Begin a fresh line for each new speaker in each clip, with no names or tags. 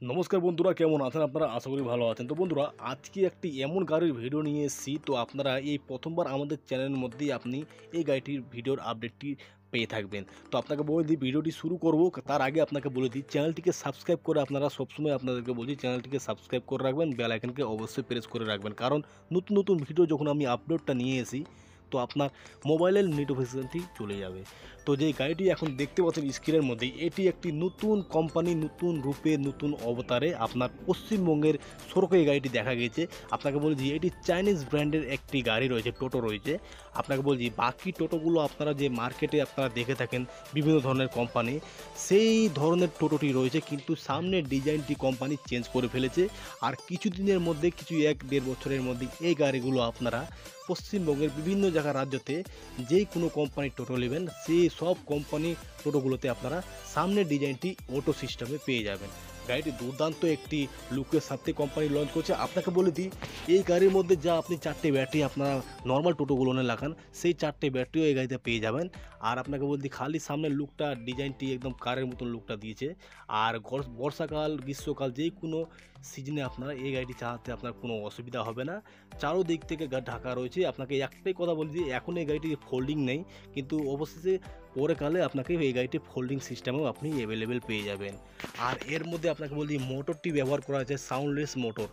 নমস্কার বন্ধুরা, কেমন আছেন আপনারা? আশা করি ভালো আছেন। তো বন্ধুরা, আজকে একটি এমন গাড়ির ভিডিও নিয়ে এসেছি। তো আপনারা এই প্রথমবার আমাদের চ্যানেলের মধ্যেই আপনি এই গাড়িটির ভিডিওর আপডেটটি পেয়ে থাকবেন। তো আপনাকে বলে দিই, ভিডিওটি শুরু করব তার আগে আপনাকে বলে দিই, চ্যানেলটিকে সাবস্ক্রাইব করে আপনারা সবসময় আপনাদেরকে বলছি চ্যানেলটিকে সাবস্ক্রাইব করে রাখবেন, বেল আইকনকে অবশ্যই প্রেস করে রাখবেন। কারণ নতুন নতুন ভিডিও যখন আমি আপলোডটা নিয়ে আসি তো আপনার মোবাইলের নোটিফিকেশনটি চলে যাবে। তো যেই গাড়িটি এখন দেখতে পাচ্ছেন স্ক্রিনের মধ্যে, এটি একটি নতুন কোম্পানি, নতুন রূপে, নতুন অবতারে আপনার পশ্চিমবঙ্গের সড়কে এই গাড়িটি দেখা গেছে। আপনাকে বলছি এটি চাইনিজ ব্র্যান্ডের একটি গাড়ি রয়েছে, টোটো রয়েছে। আপনাকে বলছি বাকি টোটোগুলো আপনারা যে মার্কেটে আপনারা দেখে থাকেন বিভিন্ন ধরনের কোম্পানি, সেই ধরনের টোটোটি রয়েছে, কিন্তু সামনের ডিজাইনটি কোম্পানি চেঞ্জ করে ফেলেছে। আর কিছুদিনের মধ্যে, কিছু 1-1.5 বছরের মধ্যে এই গাড়িগুলো আপনারা পশ্চিমবঙ্গের বিভিন্ন জায়গা রাজ্যতে যেই কোনো কোম্পানির টোটো নেবেন, সেই সব কোম্পানি টোটোগুলোতে আপনারা সামনের ডিজাইনটি অটো সিস্টেমে পেয়ে যাবেন। গাড়িটি দুর্দান্ত একটি লুকের সাথে কোম্পানি লঞ্চ করছে। আপনাকে বলে দিই, এই গাড়ির মধ্যে যা আপনি 4টে ব্যাটারি আপনারা নর্মাল টোটোগুলো লাগান, সেই 4টে ব্যাটারিও এই গাড়িতে পেয়ে যাবেন। আর আপনাকে বলে দিই, খালি সামনের লুকটা, ডিজাইনটি একদম কারের মতন লুকটা দিয়েছে। আর বর্ষাকাল, গ্রীষ্মকাল, যেই কোনো সিজনে আপনারা এই গাড়িটি চালাতে আপনার কোনো অসুবিধা হবে না। চারোদিক থেকে ঢাকা রয়েছে। আপনাকে একটাই কথা বলে দিই, এখন এই গাড়িটি ফোল্ডিং নেই, কিন্তু অবশেষে পরে কালে আপনাকে এই গাড়িটি ফোল্ডিং সিস্টেমেও আপনি অ্যাভেলেবেল পেয়ে যাবেন। আর এর মধ্যে আপনাকে বলি, মোটরটি ব্যবহার করা হয়েছে সাউন্ডলেস মোটর।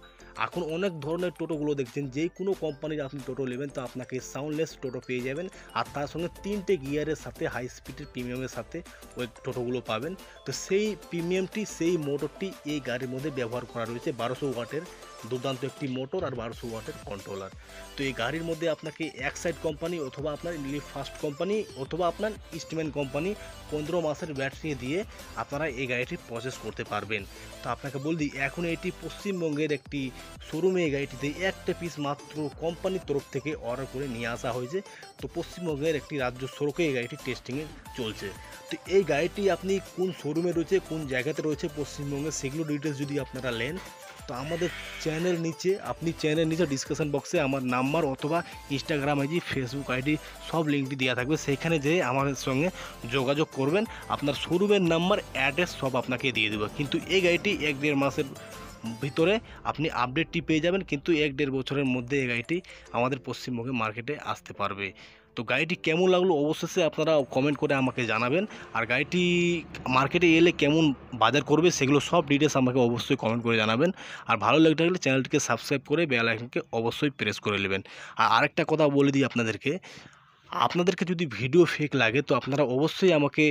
এখন অনেক ধরনের টোটোগুলো দেখছেন, যে কোনো কোম্পানির আপনি টোটো নেবেন তো আপনাকে সাউন্ডলেস টোটো পেয়ে যাবেন। আর তার সঙ্গে 3টে গিয়ারের সাথে, হাই স্পিডের প্রিমিয়ামের সাথে ওই টোটোগুলো পাবেন। তো সেই প্রিমিয়ামটি, সেই মোটরটি এই গাড়ির মধ্যে ব্যবহার করা রয়েছে। 1200 ওয়াটের দুর্দান্ত একটি মোটর আর 1200 ওয়াটের কন্ট্রোলার। তো এই গাড়ির মধ্যে আপনাকে এক্সাইড কোম্পানি অথবা আপনার লিভ ফাস্ট কোম্পানি অথবা আপনার ইস্টম্যান কোম্পানি 15 মাসের ব্যাটারি দিয়ে আপনারা এই গাড়িটি প্রসেস করতে পারবেন। তো আপনাকে বলি, এখন এটি পশ্চিমবঙ্গের একটি শোরুমে এই গাড়িটিতে একটা পিস মাত্র কোম্পানির তরফ থেকে অর্ডার করে নিয়ে আসা হয়েছে। তো পশ্চিমবঙ্গের একটি রাজ্য সড়কে এই গাড়িটি টেস্টিংয়ে চলছে। তো এই গাড়িটি আপনি কোন শোরুমে রয়েছে, কোন জায়গাতে রয়েছে পশ্চিমবঙ্গে, সেগুলো ডিটেলস যদি আপনারা নেন তো আমাদের চ্যানেল নিচে ডিসক্রিপশন বক্সে আমার নাম্বার অথবা ইনস্টাগ্রাম আইডি, ফেসবুক আইডি সব লিঙ্কটি দেওয়া থাকবে। সেইখানে যেয়ে আমাদের সঙ্গে যোগাযোগ করবেন। আপনার শোরুমের নাম্বার, অ্যাড্রেস সব আপনাকে দিয়ে দেবো। কিন্তু এই গাড়িটি 1-1.5 মাসের ভিতরে আপনি আপডেটটি পেয়ে যাবেন, কিন্তু 1-1.5 বছরের মধ্যে এই গাড়িটি আমাদের পশ্চিমবঙ্গে মার্কেটে আসতে পারবে। তো গাড়িটি কেমন লাগলো অবশ্যই আপনারা কমেন্ট করে আমাকে জানাবেন। আর গাড়িটি মার্কেটে এলে কেমন বাজার করবে সেগুলো সব ডিটেলস আমাকে অবশ্যই কমেন্ট করে জানাবেন। আর ভালো লাগলে চ্যানেলটিকে সাবস্ক্রাইব করে বেল আইকনকে অবশ্যই প্রেস করে নেবেন। আর আরেকটা কথা বলে দিই আপনাদেরকে যদি ভিডিও ফেক লাগে তো আপনারা অবশ্যই আমাকে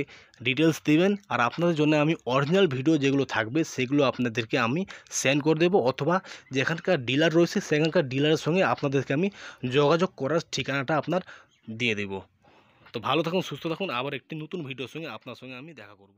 ডিটেলস দেবেন। আর আপনাদের জন্য আমি অরিজিনাল ভিডিও যেগুলো থাকবে সেগুলো আপনাদেরকে আমি সেন্ড করে দেবো, অথবা যেখানকার ডিলার রয়েছে সেখানকার ডিলারের সঙ্গে আপনাদেরকে আমি যোগাযোগ করার ঠিকানাটা আপনার দিয়ে দেব। তো ভালো থাকুন, সুস্থ থাকুন। আবার একটি নতুন ভিডিওর সঙ্গে আপনার সঙ্গে আমি দেখা করব।